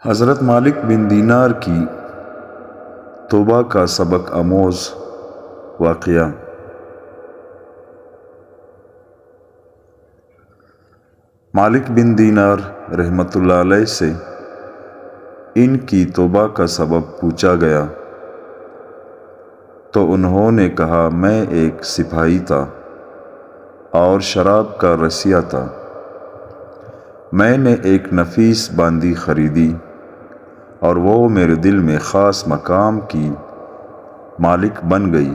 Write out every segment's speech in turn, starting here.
حضرت مالک بن دینار کی توبہ کا سبق آموز واقعہ۔ مالک بن دینار رحمۃ اللہ علیہ سے ان کی توبہ کا سبب پوچھا گیا تو انہوں نے کہا، میں ایک سپاہی تھا اور شراب کا رسیا تھا۔ میں نے ایک نفیس باندی خریدی اور وہ میرے دل میں خاص مقام کی مالک بن گئی۔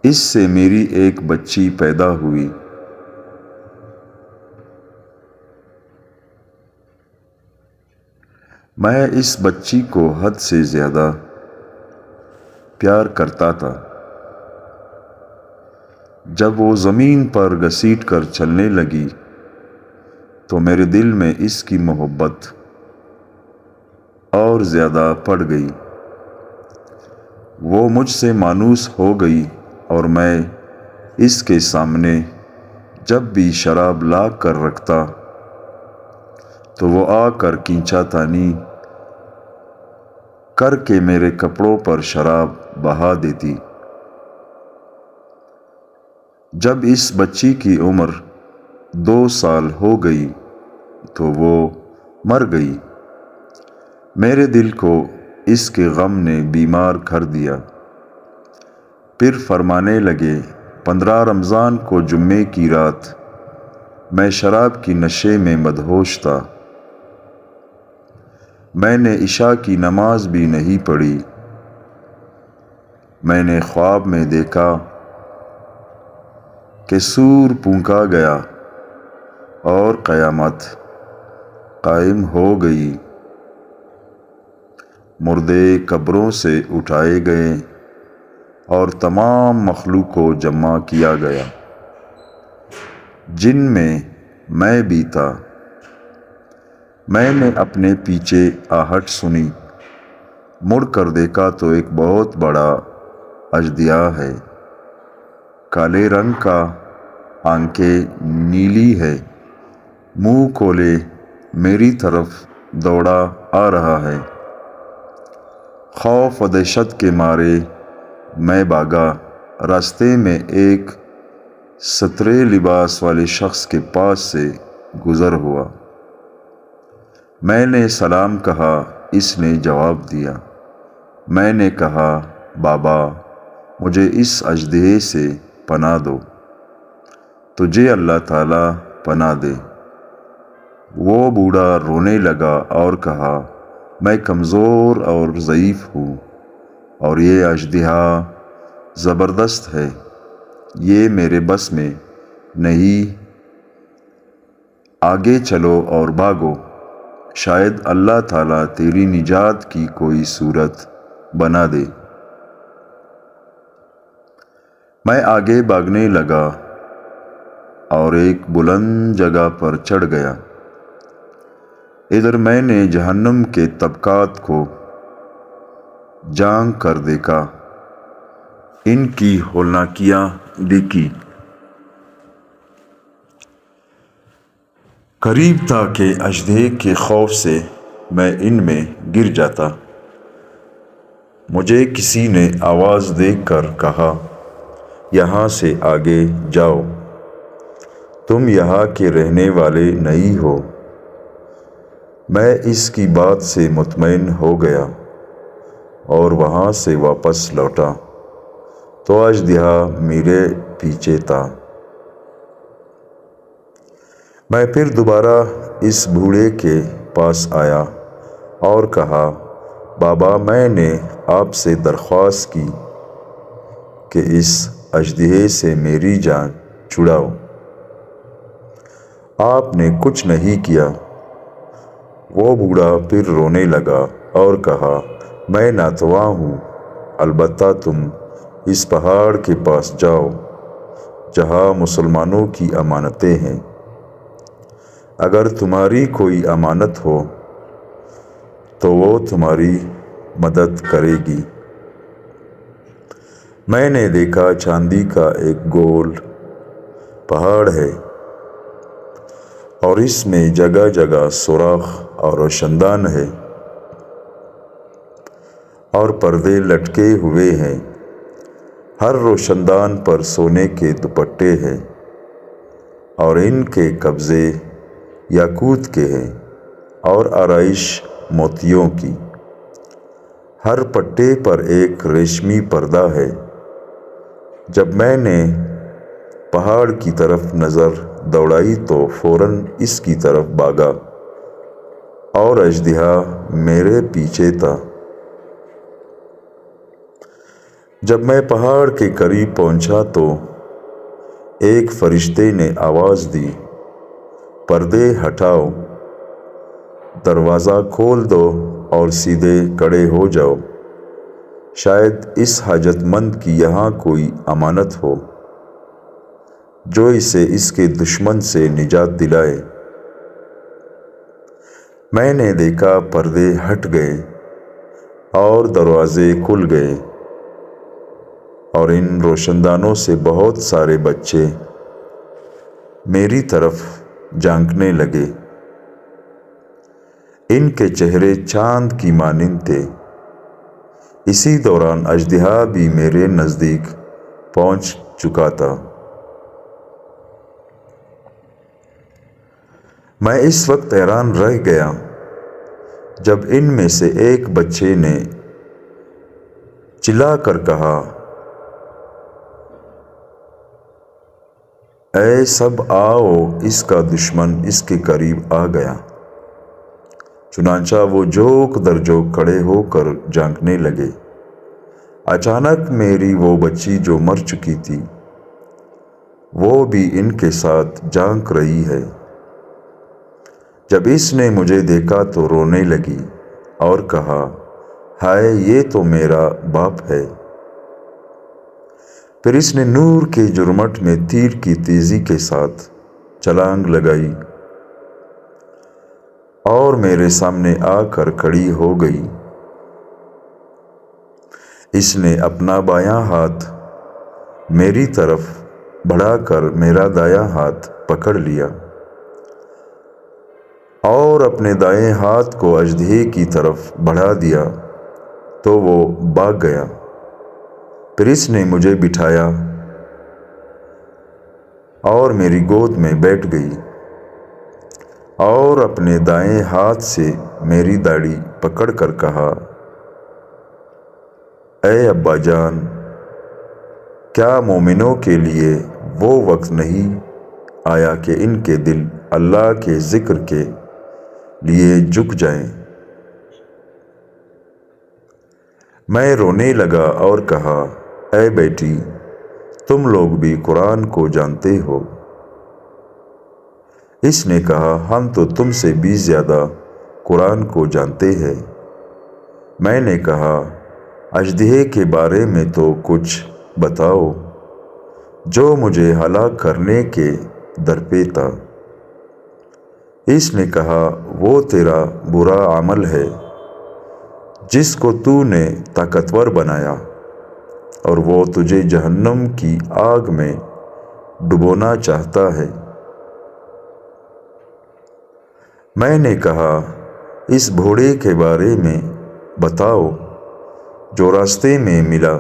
اس سے میری ایک بچی پیدا ہوئی۔ میں اس بچی کو حد سے زیادہ پیار کرتا تھا۔ جب وہ زمین پر گھسیٹ کر چلنے لگی تو میرے دل میں اس کی محبت اور زیادہ پڑ گئی۔ وہ مجھ سے مانوس ہو گئی اور میں اس کے سامنے جب بھی شراب لا کر رکھتا تو وہ آ کر کھینچا تانی کر کے میرے کپڑوں پر شراب بہا دیتی۔ جب اس بچی کی عمر 2 سال ہو گئی تو وہ مر گئی۔ میرے دل کو اس کے غم نے بیمار کر دیا۔ پھر فرمانے لگے، 15 رمضان کو جمعے کی رات میں شراب کی نشے میں مدہوش تھا۔ میں نے عشاء کی نماز بھی نہیں پڑھی۔ میں نے خواب میں دیکھا کہ سور پھونکا گیا اور قیامت قائم ہو گئی۔ مردے قبروں سے اٹھائے گئے اور تمام مخلوق کو جمع کیا گیا، جن میں میں بھی تھا۔ میں نے اپنے پیچھے آہٹ سنی، مڑ کر دیکھا تو ایک بہت بڑا اژدہا ہے، کالے رنگ کا، آنکھیں نیلی ہے، منہ کھولے میری طرف دوڑا آ رہا ہے۔ خوف و دہشت کے مارے میں بھاگا۔ راستے میں ایک سترے لباس والے شخص کے پاس سے گزر ہوا۔ میں نے سلام کہا، اس نے جواب دیا۔ میں نے کہا، بابا مجھے اس اژدہے سے پناہ دو، تجھے اللہ تعالیٰ پناہ دے۔ وہ بوڑھا رونے لگا اور کہا، میں کمزور اور ضعیف ہوں اور یہ اژدہا زبردست ہے، یہ میرے بس میں نہیں، آگے چلو اور بھاگو، شاید اللہ تعالیٰ تیری نجات کی کوئی صورت بنا دے۔ میں آگے بھاگنے لگا اور ایک بلند جگہ پر چڑھ گیا۔ ادھر میں نے جہنم کے طبقات کو جھانک کر دیکھا، ان کی ہولناکیاں دیکھی۔ قریب تھا کہ اژدہے کے خوف سے میں ان میں گر جاتا۔ مجھے کسی نے آواز دے کر کہا، یہاں سے آگے جاؤ، تم یہاں کے رہنے والے نہیں ہو۔ میں اس کی بات سے مطمئن ہو گیا اور وہاں سے واپس لوٹا تو اژدہا میرے پیچھے تھا۔ میں پھر دوبارہ اس بوڑھے کے پاس آیا اور کہا، بابا میں نے آپ سے درخواست کی کہ اس اژدہے سے میری جان چھڑاؤ، آپ نے کچھ نہیں کیا۔ وہ بوڑھا پھر رونے لگا اور کہا، میں ناتواں ہوں، البتہ تم اس پہاڑ کے پاس جاؤ جہاں مسلمانوں کی امانتیں ہیں، اگر تمہاری کوئی امانت ہو تو وہ تمہاری مدد کرے گی۔ میں نے دیکھا چاندی کا ایک گول پہاڑ ہے، اور اس میں جگہ جگہ سوراخ اور روشندان ہے اور پردے لٹکے ہوئے ہیں۔ ہر روشندان پر سونے کے دوپٹے ہیں اور ان کے قبضے یاقوت کے ہیں اور آرائش موتیوں کی۔ ہر پٹے پر ایک ریشمی پردہ ہے۔ جب میں نے پہاڑ کی طرف نظر دوڑائی تو فوراً اس کی طرف بھاگا اور اژدہا میرے پیچھے تھا۔ جب میں پہاڑ کے قریب پہنچا تو ایک فرشتے نے آواز دی، پردے ہٹاؤ، دروازہ کھول دو اور سیدھے کھڑے ہو جاؤ، شاید اس حاجت مند کی یہاں کوئی امانت ہو جو اسے اس کے دشمن سے نجات دلائے۔ میں نے دیکھا پردے ہٹ گئے اور دروازے کھل گئے اور ان روشندانوں سے بہت سارے بچے میری طرف جھانکنے لگے۔ ان کے چہرے چاند کی مانند تھے۔ اسی دوران اژدہا بھی میرے نزدیک پہنچ چکا تھا۔ میں اس وقت حیران رہ گیا جب ان میں سے ایک بچے نے چلا کر کہا، اے سب آؤ، اس کا دشمن اس کے قریب آ گیا۔ چنانچہ وہ جوک در جوک کھڑے ہو کر جھانکنے لگے۔ اچانک میری وہ بچی جو مر چکی تھی وہ بھی ان کے ساتھ جھانک رہی ہے۔ جب اس نے مجھے دیکھا تو رونے لگی اور کہا، ہائے، یہ تو میرا باپ ہے۔ پھر اس نے نور کے جھرمٹ میں تیر کی تیزی کے ساتھ چھلانگ لگائی اور میرے سامنے آ کر کھڑی ہو گئی۔ اس نے اپنا بایاں ہاتھ میری طرف بڑھا کر میرا دایاں ہاتھ پکڑ لیا اور اپنے دائیں ہاتھ کو اژدہے کی طرف بڑھا دیا تو وہ بھاگ گیا۔ پھر اس نے مجھے بٹھایا اور میری گود میں بیٹھ گئی اور اپنے دائیں ہاتھ سے میری داڑھی پکڑ کر کہا، اے ابا جان، کیا مومنوں کے لیے وہ وقت نہیں آیا کہ ان کے دل اللہ کے ذکر کے لیے جھک جائیں؟ میں رونے لگا اور کہا، اے بیٹی، تم لوگ بھی قرآن کو جانتے ہو۔ اس نے کہا، ہم تو تم سے بھی زیادہ قرآن کو جانتے ہیں۔ میں نے کہا، اژدہے کے بارے میں تو کچھ بتاؤ جو مجھے ہلاک کرنے کے درپے تھا۔ اس نے کہا، وہ تیرا برا عمل ہے جس کو تو نے طاقتور بنایا اور وہ تجھے جہنم کی آگ میں ڈبونا چاہتا ہے۔ میں نے کہا، اس گھوڑے کے بارے میں بتاؤ جو راستے میں ملا۔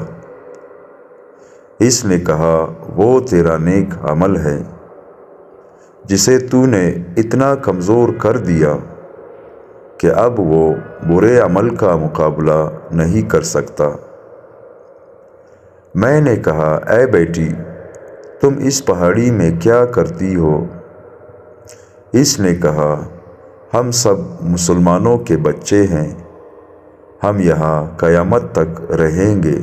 اس نے کہا، وہ تیرا نیک عمل ہے جسے تو نے اتنا کمزور کر دیا کہ اب وہ برے عمل کا مقابلہ نہیں کر سکتا۔ میں نے کہا، اے بیٹی، تم اس پہاڑی میں کیا کرتی ہو؟ اس نے کہا، ہم سب مسلمانوں کے بچے ہیں، ہم یہاں قیامت تک رہیں گے۔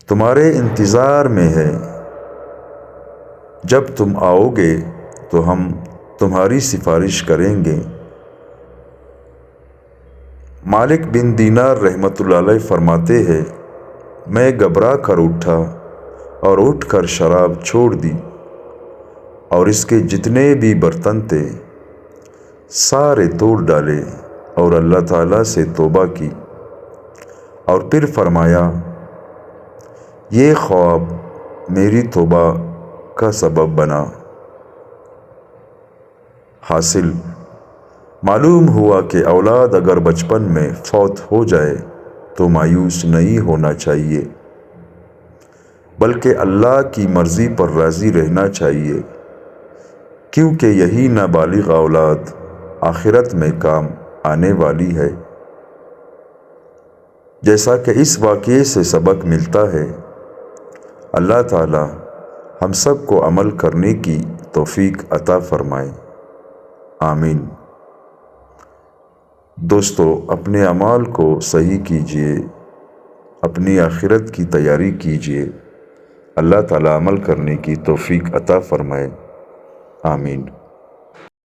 تمہارے انتظار میں ہے۔ جب تم آؤ گے تو ہم تمہاری سفارش کریں گے۔ مالک بن دینار رحمۃ اللہ علیہ فرماتے ہیں، میں گھبرا کر اٹھا اور اٹھ کر شراب چھوڑ دی اور اس کے جتنے بھی برتن تھے سارے توڑ ڈالے اور اللہ تعالیٰ سے توبہ کی، اور پھر فرمایا، یہ خواب میری توبہ کا سبب بنا۔ حاصل معلوم ہوا کہ اولاد اگر بچپن میں فوت ہو جائے تو مایوس نہیں ہونا چاہیے، بلکہ اللہ کی مرضی پر راضی رہنا چاہیے، کیونکہ یہی نابالغ اولاد آخرت میں کام آنے والی ہے۔ جیسا کہ اس واقعے سے سبق ملتا ہے، اللہ تعالی ہم سب کو عمل کرنے کی توفیق عطا فرمائے، آمین۔ دوستو، اپنے اعمال کو صحیح کیجیے، اپنی آخرت کی تیاری کیجیے، اللہ تعالی عمل کرنے کی توفیق عطا فرمائے، آمین۔